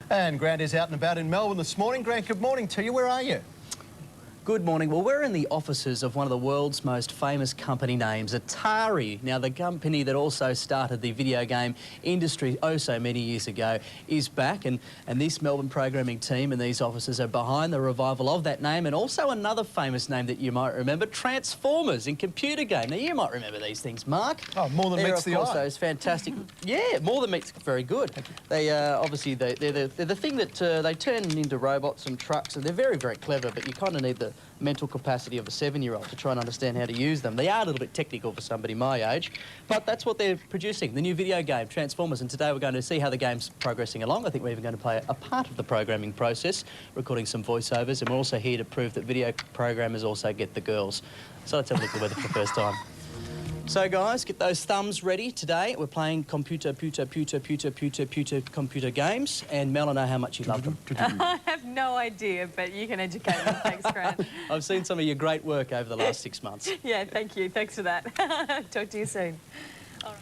And Grant is out and about in Melbourne this morning. Grant, good morning to you. Where are you? Good morning. Well, we're in the offices of one of the world's most famous company names, Atari. Now, the company that also started the video game industry so many years ago is back, and this Melbourne programming team and these offices are behind the revival of that name, and also another famous name that you might remember, Transformers in computer game. Now, you might remember these things, Mark. Oh, more than meets the eye. Of course, those fantastic... Yeah, more than meets... Very good. They obviously, they're the thing that they turn into robots and trucks, and they're very, very clever, but you kind of need the mental capacity of a 7-year-old to try and understand how to use them. They are a little bit technical for somebody my age, but that's what they're producing, the new video game, Transformers, and today we're going to see how the game's progressing along. I think we're even going to play a part of the programming process, recording some voiceovers, and we're also here to prove that video programmers also get the girls. So let's have a look at the weather for the first time. So guys, get those thumbs ready. Today we're playing computer games, and Mel, I know how much you love them. I have no idea, but you can educate me. Thanks, Grant. I've seen some of your great work over the last 6 months. Yeah, thank you. Thanks for that. Talk to you soon. All right.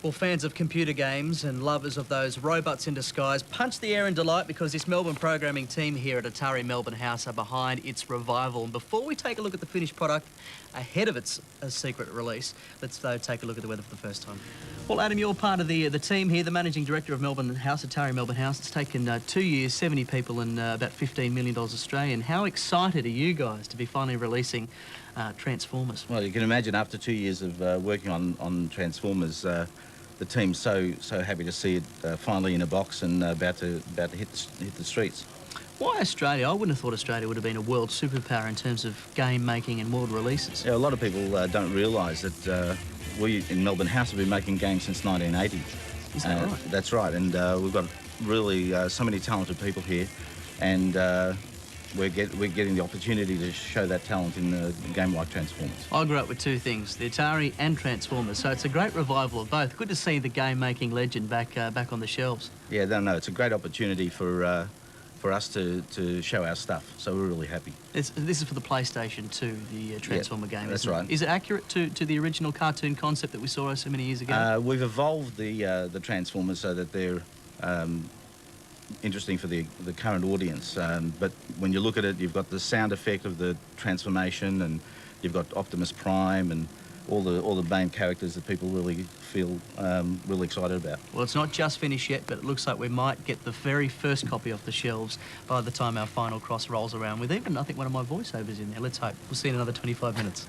Well, fans of computer games and lovers of those robots in disguise, punch the air in delight because this Melbourne programming team here at Atari Melbourne House are behind its revival. And before we take a look at the finished product ahead of its secret release, let's though take a look at the weather for the first time. Well, Adam, you're part of the team here, the managing director of Melbourne House, Atari Melbourne House. It's taken 2 years, 70 people and about $15 million Australian. How excited are you guys to be finally releasing Transformers? Well, you can imagine after 2 years of working on Transformers, the team's so happy to see it finally in a box and about to hit the streets. Why Australia? I wouldn't have thought Australia would have been a world superpower in terms of game making and world releases. Yeah, a lot of people don't realise that we in Melbourne House have been making games since 1980. Is that right? That's right, and we've got really so many talented people here, and we're getting the opportunity to show that talent in a game like Transformers. I grew up with two things, the Atari and Transformers, so it's a great revival of both. Good to see the game-making legend back on the shelves. Yeah, no, it's a great opportunity for us to show our stuff, so we're really happy. This is for the PlayStation 2, the Transformer game, that's isn't it? right. Is it accurate to the original cartoon concept that we saw so many years ago? We've evolved the Transformers so that they're interesting for the current audience, but when you look at it, you've got the sound effect of the transformation, and you've got Optimus Prime and all the main characters that people really feel really excited about. Well, it's not just finished yet, but it looks like we might get the very first copy off the shelves by the time our final cross rolls around, with even, I think, one of my voiceovers in there. Let's hope. We'll see in another 25 minutes.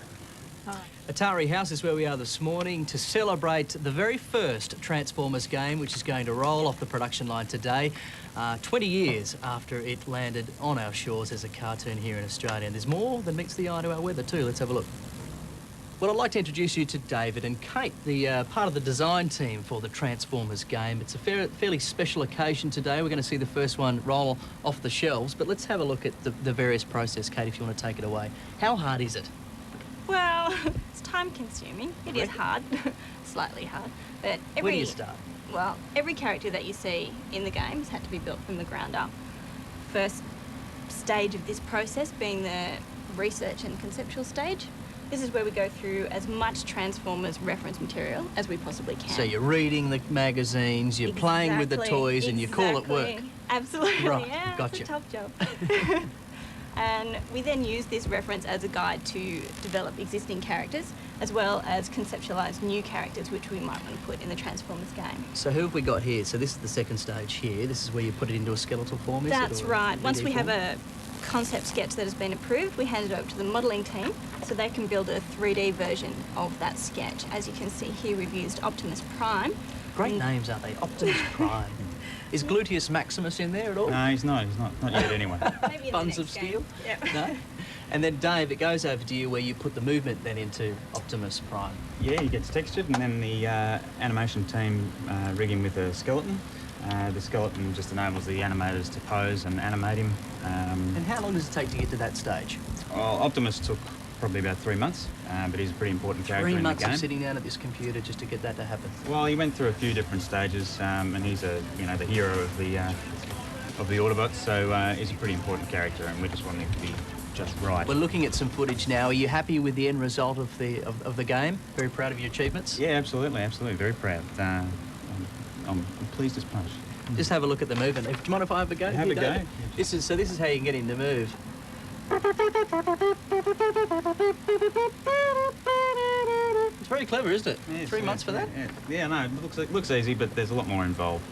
All right. Atari House is where we are this morning to celebrate the very first Transformers game, which is going to roll off the production line today, 20 years after it landed on our shores as a cartoon here in Australia. And there's more than meets the eye to our weather too. Let's have a look. Well, I'd like to introduce you to David and Kate, the part of the design team for the Transformers game. It's a fairly special occasion today. We're going to see the first one roll off the shelves, but let's have a look at the various process. Kate, if you want to take it away. How hard is it? Well, it's time-consuming. It is hard, slightly hard. But Where do you start? Well, every character that you see in the game has had to be built from the ground up. First stage of this process being the research and conceptual stage. This is where we go through as much Transformers reference material as we possibly can. So you're reading the magazines, you're playing with the toys, and you call it work. Absolutely, right. yeah, Gotcha. it's a tough job. And we then use this reference as a guide to develop existing characters, as well as conceptualise new characters which we might want to put in the Transformers game. So who have we got here? So this is the second stage here. This is where you put it into a skeletal form, is it? That's right. Once we have a concept sketch that has been approved, we hand it over to the modelling team so they can build a 3D version of that sketch. As you can see here, we've used Optimus Prime. Great names, aren't they? Optimus Prime. Is Gluteus Maximus in there at all? No, he's not. Not yet, anyway. Maybe in Buns the of next Steel? game. Yep. No? And then, Dave, it goes over to you where you put the movement then into Optimus Prime. Yeah, he gets textured, and then the animation team rig him with a skeleton. The skeleton just enables the animators to pose and animate him. And how long does it take to get to that stage? Well, Optimus took probably about 3 months, but he's a pretty important character in the 3 months game. of sitting down at this computer just to get that to happen. Well, he went through a few different stages, and he's the hero of the Autobots, so he's a pretty important character, and we just want him to be just right. We're looking at some footage now. Are you happy with the end result of the game? Very proud of your achievements? Yeah, absolutely, very proud. I'm pleased as punch. Just have a look at the movement. Do you mind if I have a go? Have Here, a go. David? This is how you can get him to move. It's very clever, isn't it? Yeah, 3 months for that? Yeah, no, it looks easy, but there's a lot more involved.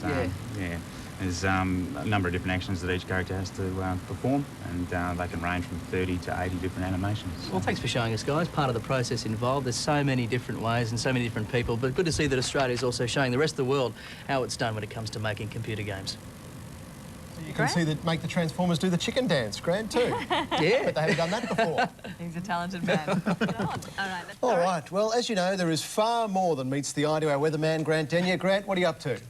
Yeah. There's a number of different actions that each character has to perform, and they can range from 30 to 80 different animations. Well, thanks for showing us, guys. Part of the process involved. There's so many different ways and so many different people, but good to see that Australia is also showing the rest of the world how it's done when it comes to making computer games. You can see that make the Transformers do the chicken dance, Grant, too. Yeah. But they haven't done that before. He's a talented man. Good on. All right. That's All right, well, as you know, there is far more than meets the eye to our weatherman, Grant Denyer. Grant, what are you up to?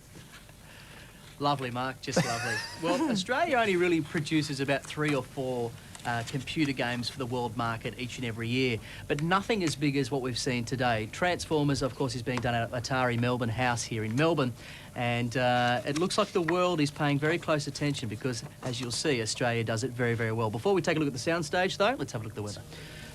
Lovely, Mark, just lovely. Well, Australia only really produces about 3 or 4 computer games for the world market each and every year, but nothing as big as what we've seen today. Transformers, of course, is being done at Atari Melbourne House here in Melbourne, and it looks like the world is paying very close attention because, as you'll see, Australia does it very, very well. Before we take a look at the soundstage, though, let's have a look at the weather.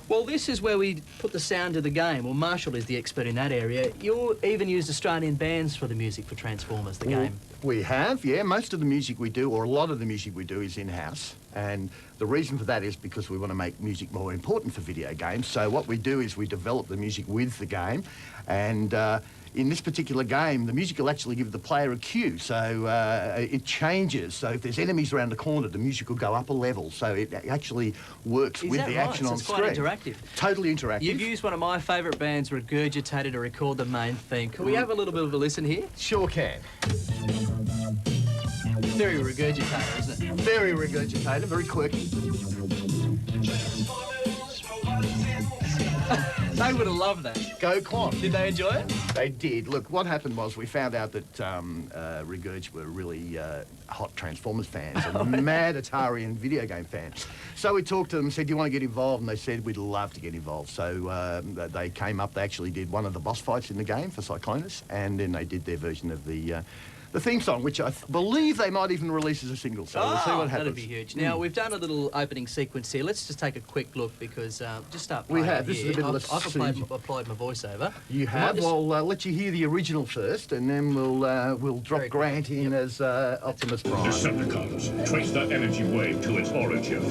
Well, this is where we put the sound of the game. Well, Marshall is the expert in that area. You even used Australian bands for the music for Transformers, the game. We have, yeah. Most of the music we do, or a lot of the music we do, is in-house. And the reason for that is because we want to make music more important for video games. So what we do is we develop the music with the game. And in this particular game, the music will actually give the player a cue. So it changes. So if there's enemies around the corner, the music will go up a level. So it actually works Is with that the right? action So on it's screen. quite interactive. Totally interactive. You've used one of my favourite bands, Regurgitated, to record the main theme. Can we have a little bit of a listen here? Sure can. Very Regurgitated, isn't it? Very regurgitated, very quirky. They would have loved that. Go Quan. Did they enjoy it? They did. Look, what happened was we found out that Regurg were really hot Transformers fans and mad Atari and video game fans. So we talked to them and said, do you want to get involved? And they said, we'd love to get involved. So they came up, they actually did one of the boss fights in the game for Cyclonus, and then they did their version of the theme song, which I believe they might even release as a single. So we'll see what happens. That'd be huge. Now, we've done a little opening sequence here. Let's just take a quick look because just start We playing have. This here. is a bit of a I've applied siege. my voiceover. You have. Well, let you hear the original first, and then we'll drop Very Grant in as Optimus Prime. Decepticons, trace that energy wave to its origin.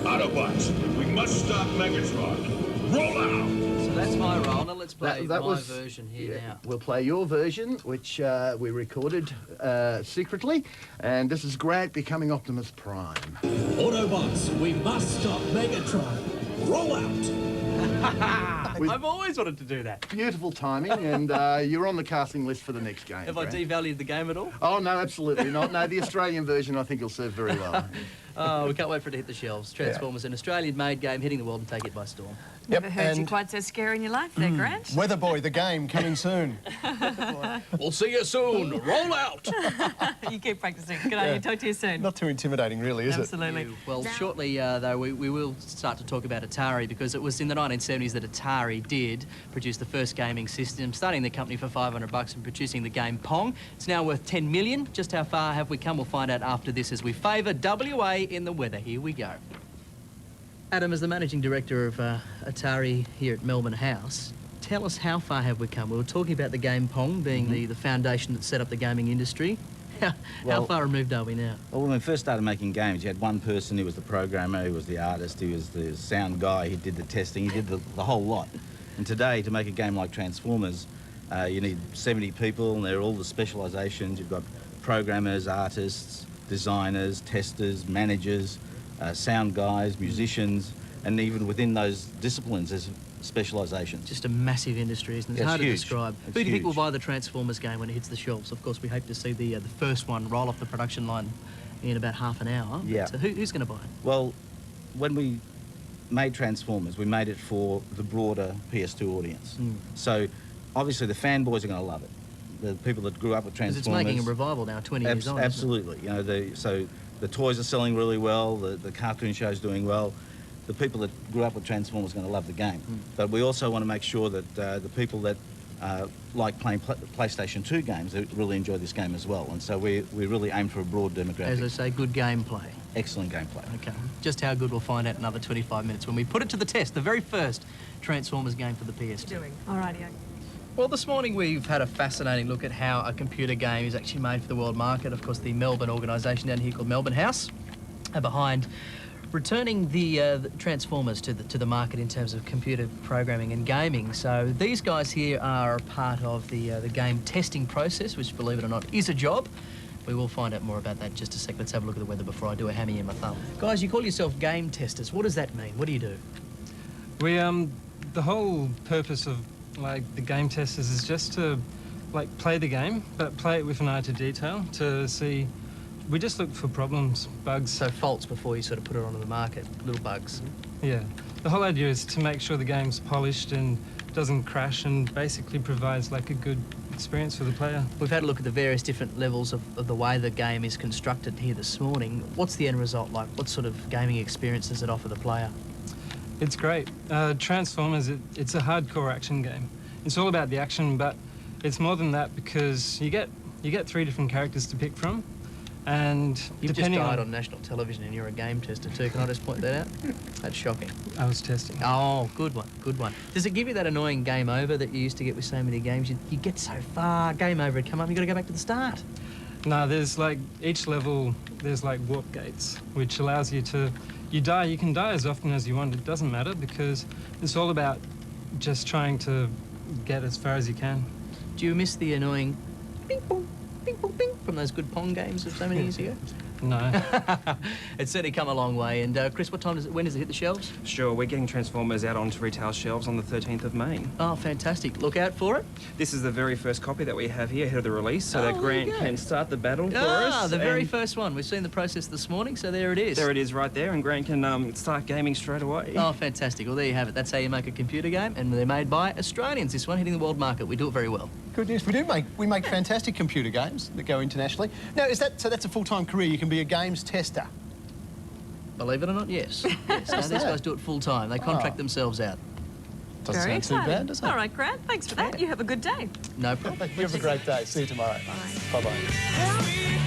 Autobots, we must stop Megatron. Roll out! So that's my role. Now let's play That my was- version here now. We'll play your version, which we recorded secretly, and this is Grant becoming Optimus Prime. Autobots, we must stop Megatron. Roll out! I've always wanted to do that. Beautiful timing, and you're on the casting list for the next game. Have I Grant. devalued the game at all? Oh, no, absolutely not. No, the Australian version I think will serve very well. Oh, we can't wait for it to hit the shelves. Transformers, an Australian-made game hitting the world and take it by storm. Never heard you and quite so scary in your life there, Grant. Weatherboy, the game, coming soon. We'll see you soon. Roll out. You keep practicing. Good on you. Talk to you soon. Not too intimidating, really, is it? Absolutely. Well, shortly, though, we will start to talk about Atari because it was in the 1970s that Atari did produce the first gaming system, starting the company for $500 and producing the game Pong. It's now worth $10 million. Just how far have we come? We'll find out after this as we favour WA in the weather. Here we go. Adam, as the managing director of Atari here at Melbourne House, tell us how far have we come? We were talking about the game Pong being the foundation that set up the gaming industry. How Well- far removed are we now? Well, when we first started making games, you had one person who was the programmer, who was the artist, he was the sound guy, he did the testing, he did the whole lot. And today, to make a game like Transformers, you need 70 people, and they're all the specialisations. You've got programmers, artists, designers, testers, managers, sound guys, musicians, and even within those disciplines, there's specialisations. Just a massive industry, isn't it? It's It's hard huge. to describe. It's Who do you think will huge. buy the Transformers game when it hits the shelves? Of course, we hope to see the first one roll off the production line in about half an hour. Yeah. But, who's going to buy it? Well, when we made Transformers, we made it for the broader PS2 audience. So, obviously, the fanboys are going to love it. The people that grew up with Because Transformers... it's making a revival now, 20 years on. isn't it? Absolutely. You know, so the toys are selling really well, the cartoon show's doing well. The people that grew up with Transformers are going to love the game. But we also want to make sure that the people that like playing PlayStation 2 games, they really enjoy this game as well. And so we really aim for a broad demographic. As I say, good gameplay. Excellent gameplay. Okay. Just how good we'll find out in another 25 minutes when we put it to the test, the very first Transformers game for the PS2. Doing. Alrighty. Well, this morning we've had a fascinating look at how a computer game is actually made for the world market. Of course, the Melbourne organisation down here called Melbourne House are behind returning the Transformers to the market in terms of computer programming and gaming. So these guys here are a part of the game testing process, which, believe it or not, is a job. We will find out more about that in just a sec. Let's have a look at the weather before I do a hammy in my thumb. Guys, you call yourself game testers. What does that mean? What do you do? We the whole purpose of like the game testers is just to like play the game, but play it with an eye to detail to see. We just look for problems, bugs. So faults before you sort of put it onto the market, little bugs. Yeah. The whole idea is to make sure the game's polished and doesn't crash and basically provides like a good experience for the player. We've had a look at the various different levels of the way the game is constructed here this morning. What's the end result like? What sort of gaming experience does it offer the player? It's great. Transformers, it's a hardcore action game. It's all about the action, but it's more than that because you get 3 different characters to pick from. And you've just died on national television and you're a game tester too. Can I just point that out? That's shocking. I was testing. Oh, good one, good one. Does it give you that annoying game over that you used to get with so many games? You get so far, game over would come up, you've got to go back to the start. No, there's like, each level, there's like warp gates, which allows you to, you can die as often as you want, it doesn't matter because it's all about just trying to get as far as you can. Do you miss the annoying ping pong, ping pong, ping from those good Pong games of so many years ago? No. It's certainly come a long way. And Chris, when does it hit the shelves? Sure, we're getting Transformers out onto retail shelves on the 13th of May. Oh, fantastic. Look out for it. This is the very first copy that we have here ahead of the release, so that Grant can start the battle for us. Ah, the very first one. We've seen the process this morning, so there it is. There it is right there, and Grant can start gaming straight away. Oh, fantastic. Well, there you have it. That's how you make a computer game, and they're made by Australians, this one, hitting the world market. We do it very well. Good news. We make fantastic computer games that go internationally. Now, so that's a full-time career? You can be a games tester? Believe it or not, yes. Yes. Now, these guys do it full-time. They contract themselves out. Doesn't Very sound exciting. too bad, does it? All right, Grant, thanks for that. You have a good day. No problem. You have a great day. See you tomorrow. Bye. Bye-bye.